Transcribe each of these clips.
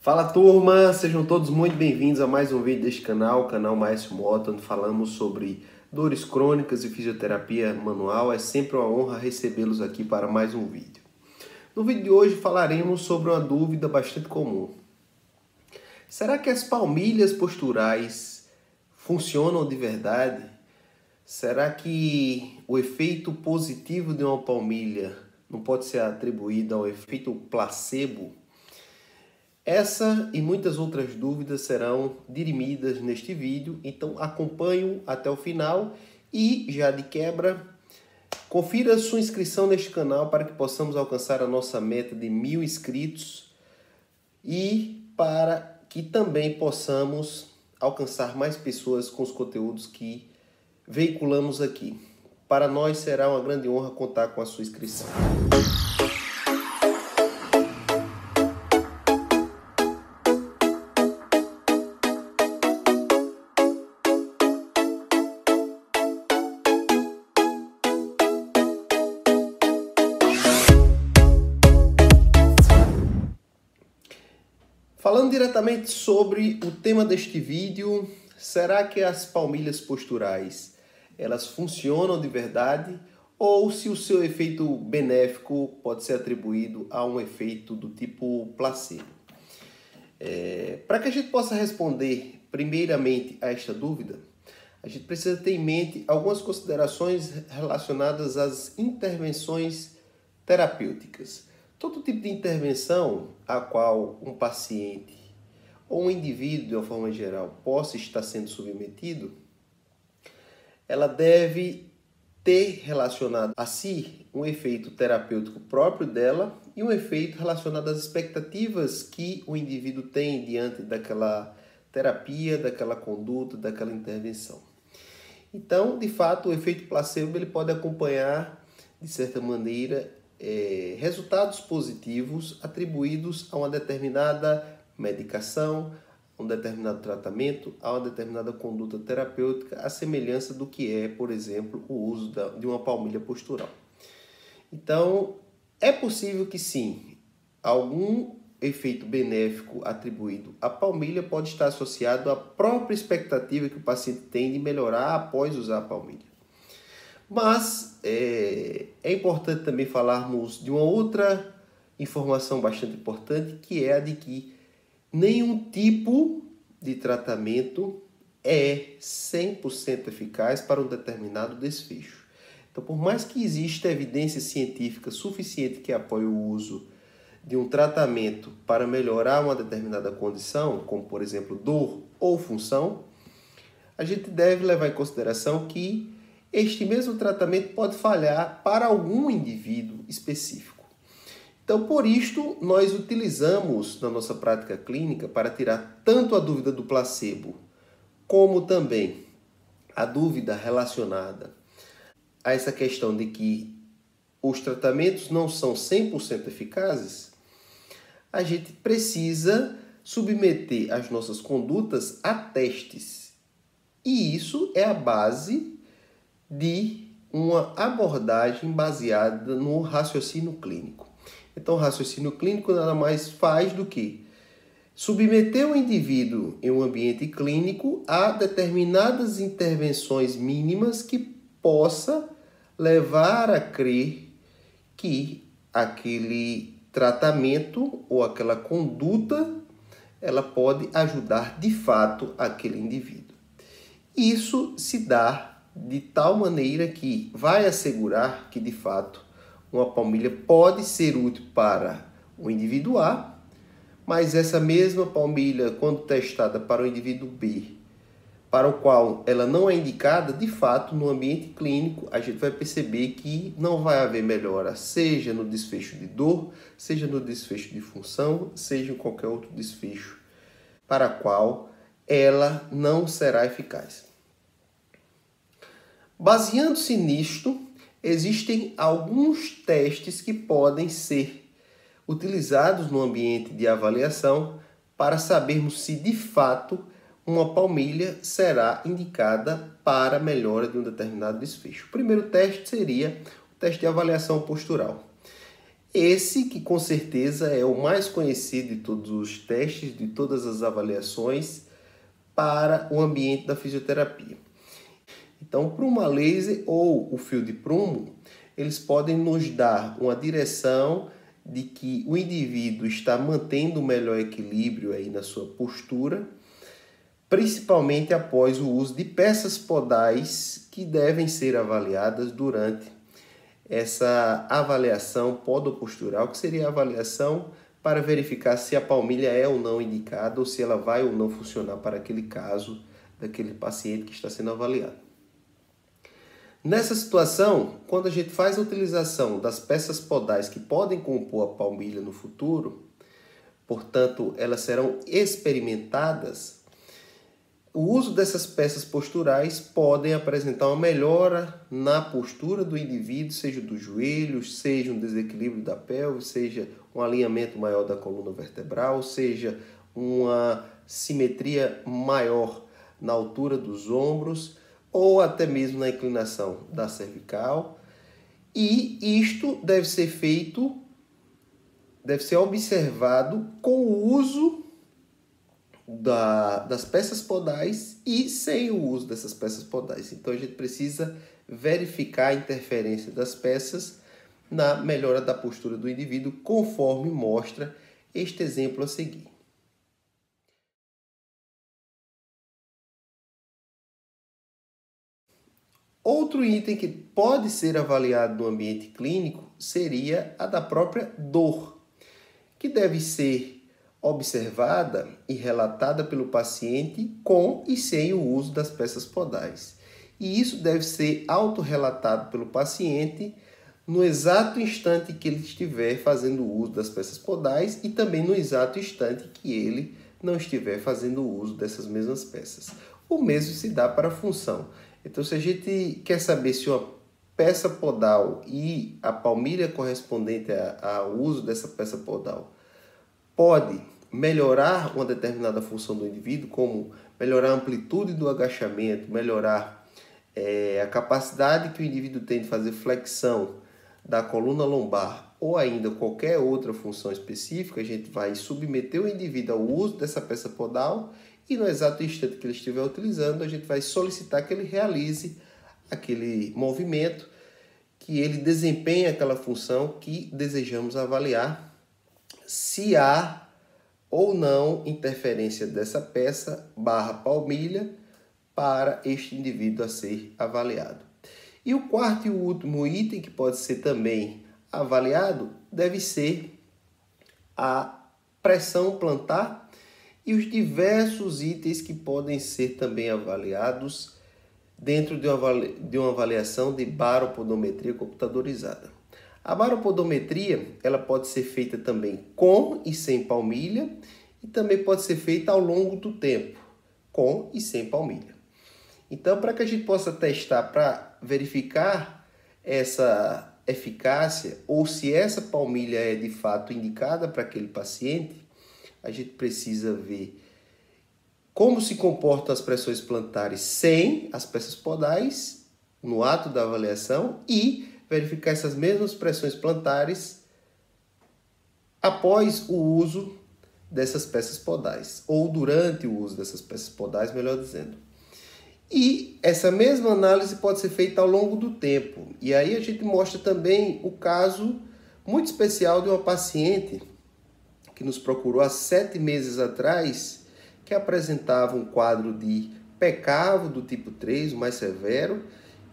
Fala turma, sejam todos muito bem-vindos a mais um vídeo deste canal, o canal Maestro Moto, onde falamos sobre dores crônicas e fisioterapia manual. É sempre uma honra recebê-los aqui para mais um vídeo. No vídeo de hoje falaremos sobre uma dúvida bastante comum. Será que as palmilhas posturais funcionam de verdade? Será que o efeito positivo de uma palmilha não pode ser atribuído ao efeito placebo? Essa e muitas outras dúvidas serão dirimidas neste vídeo, então acompanhe-o até o final e, já de quebra, confira sua inscrição neste canal para que possamos alcançar a nossa meta de 1000 inscritos e para que também possamos alcançar mais pessoas com os conteúdos que veiculamos aqui. Para nós será uma grande honra contar com a sua inscrição. Falando diretamente sobre o tema deste vídeo, será que as palmilhas posturais elas funcionam de verdade ou se o seu efeito benéfico pode ser atribuído a um efeito do tipo placebo? Para que a gente possa responder primeiramente a esta dúvida, a gente precisa ter em mente algumas considerações relacionadas às intervenções terapêuticas. Todo tipo de intervenção a qual um paciente ou um indivíduo, de uma forma geral, possa estar sendo submetido, ela deve ter relacionado a si um efeito terapêutico próprio dela e um efeito relacionado às expectativas que o indivíduo tem diante daquela terapia, daquela conduta, daquela intervenção. Então, de fato, o efeito placebo ele pode acompanhar, de certa maneira, resultados positivos atribuídos a uma determinada medicação, a um determinado tratamento, a uma determinada conduta terapêutica, à semelhança do que é, por exemplo, o uso de uma palmilha postural. Então, é possível que sim, algum efeito benéfico atribuído à palmilha pode estar associado à própria expectativa que o paciente tem de melhorar após usar a palmilha. Mas é importante também falarmos de uma outra informação bastante importante, que é a de que nenhum tipo de tratamento é 100% eficaz para um determinado desfecho. Então, por mais que exista evidência científica suficiente que apoie o uso de um tratamento para melhorar uma determinada condição, como por exemplo dor ou função, a gente deve levar em consideração que este mesmo tratamento pode falhar para algum indivíduo específico. Então, por isto, nós utilizamos na nossa prática clínica para tirar tanto a dúvida do placebo, como também a dúvida relacionada a essa questão de que os tratamentos não são 100% eficazes, a gente precisa submeter as nossas condutas a testes. E isso é a base de uma abordagem baseada no raciocínio clínico. Então, o raciocínio clínico nada mais faz do que submeter o indivíduo em um ambiente clínico a determinadas intervenções mínimas que possa levar a crer que aquele tratamento ou aquela conduta ela pode ajudar de fato aquele indivíduo. Isso se dá de tal maneira que vai assegurar que, de fato, uma palmilha pode ser útil para o indivíduo A, mas essa mesma palmilha, quando testada para o indivíduo B, para o qual ela não é indicada, de fato, no ambiente clínico, a gente vai perceber que não vai haver melhora, seja no desfecho de dor, seja no desfecho de função, seja em qualquer outro desfecho, para o qual ela não será eficaz. Baseando-se nisto, existem alguns testes que podem ser utilizados no ambiente de avaliação para sabermos se de fato uma palmilha será indicada para a melhora de um determinado desfecho. O primeiro teste seria o teste de avaliação postural. Esse que com certeza é o mais conhecido de todos os testes, de todas as avaliações para o ambiente da fisioterapia. Então, para uma laser ou o fio de prumo, eles podem nos dar uma direção de que o indivíduo está mantendo o melhor equilíbrio aí na sua postura, principalmente após o uso de peças podais que devem ser avaliadas durante essa avaliação podopostural, que seria a avaliação para verificar se a palmilha é ou não indicada ou se ela vai ou não funcionar para aquele caso daquele paciente que está sendo avaliado. Nessa situação, quando a gente faz a utilização das peças podais que podem compor a palmilha no futuro, portanto, elas serão experimentadas, o uso dessas peças posturais podem apresentar uma melhora na postura do indivíduo, seja dos joelhos, seja um desequilíbrio da pelve, seja um alinhamento maior da coluna vertebral, seja uma simetria maior na altura dos ombros ou até mesmo na inclinação da cervical. E isto deve ser feito, deve ser observado com o uso das peças podais e sem o uso dessas peças podais. Então a gente precisa verificar a interferência das peças na melhora da postura do indivíduo, conforme mostra este exemplo a seguir. Outro item que pode ser avaliado no ambiente clínico seria a da própria dor, que deve ser observada e relatada pelo paciente com e sem o uso das peças podais. E isso deve ser autorrelatado pelo paciente no exato instante que ele estiver fazendo uso das peças podais e também no exato instante que ele não estiver fazendo uso dessas mesmas peças. O mesmo se dá para a função. Então, se a gente quer saber se uma peça podal e a palmilha correspondente ao uso dessa peça podal pode melhorar uma determinada função do indivíduo, como melhorar a amplitude do agachamento, melhorar a capacidade que o indivíduo tem de fazer flexão da coluna lombar ou ainda qualquer outra função específica, a gente vai submeter o indivíduo ao uso dessa peça podal e no exato instante que ele estiver utilizando, a gente vai solicitar que ele realize aquele movimento, que ele desempenhe aquela função que desejamos avaliar, se há ou não interferência dessa peça barra palmilha para este indivíduo a ser avaliado. E o quarto e o último item que pode ser também avaliado deve ser a pressão plantar e os diversos itens que podem ser também avaliados dentro de uma avaliação de baropodometria computadorizada. A baropodometria ela pode ser feita também com e sem palmilha e também pode ser feita ao longo do tempo, com e sem palmilha. Então, para que a gente possa testar, para verificar essa eficácia ou se essa palmilha é de fato indicada para aquele paciente, a gente precisa ver como se comportam as pressões plantares sem as peças podais no ato da avaliação e verificar essas mesmas pressões plantares após o uso dessas peças podais, ou durante o uso dessas peças podais, melhor dizendo. E essa mesma análise pode ser feita ao longo do tempo. E aí a gente mostra também o caso muito especial de uma paciente que nos procurou há 7 meses atrás, que apresentava um quadro de pé cavo do tipo 3, o mais severo,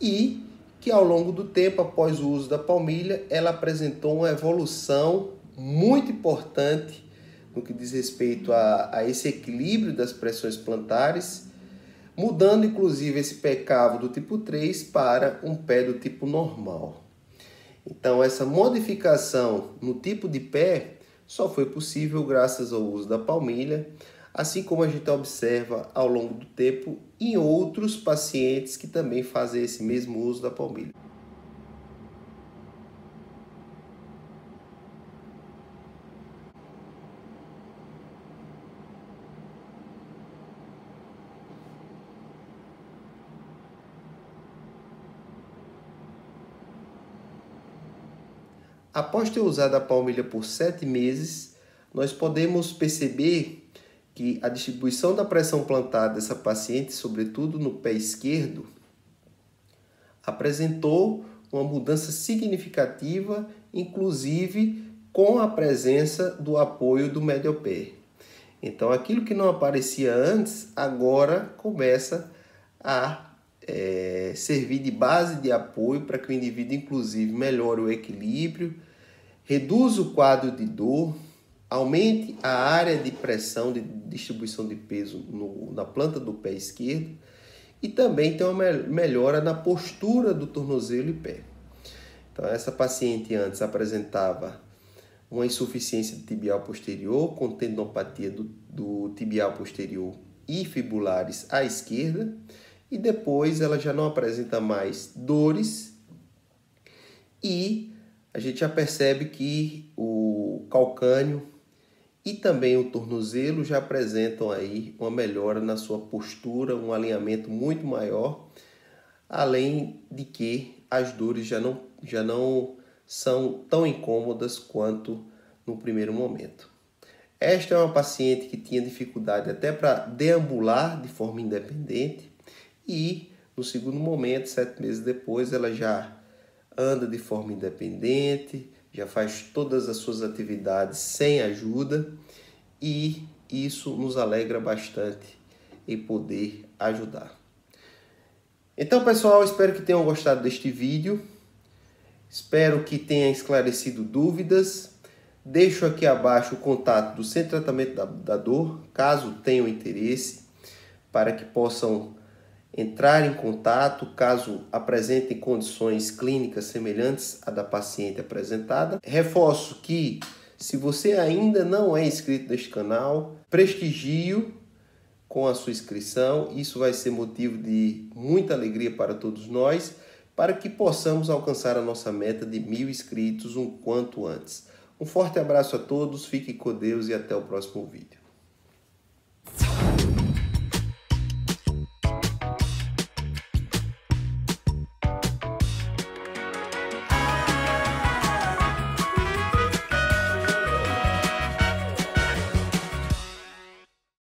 e que ao longo do tempo, após o uso da palmilha, ela apresentou uma evolução muito importante no que diz respeito a esse equilíbrio das pressões plantares, mudando inclusive esse pé cavo do tipo 3 para um pé do tipo normal. Então essa modificação no tipo de pé só foi possível graças ao uso da palmilha, assim como a gente observa ao longo do tempo em outros pacientes que também fazem esse mesmo uso da palmilha. Após ter usado a palmilha por 7 meses, nós podemos perceber que a distribuição da pressão plantar dessa paciente, sobretudo no pé esquerdo, apresentou uma mudança significativa, inclusive com a presença do apoio do médio pé. Então, aquilo que não aparecia antes, agora começa a servir de base de apoio para que o indivíduo, inclusive, melhore o equilíbrio, reduza o quadro de dor, aumente a área de pressão de distribuição de peso na planta do pé esquerdo e também tem uma melhora na postura do tornozelo e pé. Então, essa paciente antes apresentava uma insuficiência tibial posterior com tendinopatia do tibial posterior e fibulares à esquerda, e depois ela já não apresenta mais dores e a gente já percebe que o calcâneo e também o tornozelo já apresentam aí uma melhora na sua postura, um alinhamento muito maior, além de que as dores já não são tão incômodas quanto no primeiro momento. Esta é uma paciente que tinha dificuldade até para deambular de forma independente e no segundo momento, 7 meses depois, ela já anda de forma independente, já faz todas as suas atividades sem ajuda e isso nos alegra bastante em poder ajudar. Então, pessoal, espero que tenham gostado deste vídeo. Espero que tenha esclarecido dúvidas. Deixo aqui abaixo o contato do Centro de Tratamento da Dor, caso tenham interesse, para que possam entrar em contato, caso apresentem condições clínicas semelhantes à da paciente apresentada. Reforço que, se você ainda não é inscrito neste canal, prestigie-o com a sua inscrição. Isso vai ser motivo de muita alegria para todos nós, para que possamos alcançar a nossa meta de 1000 inscritos um quanto antes. Um forte abraço a todos, fiquem com Deus e até o próximo vídeo.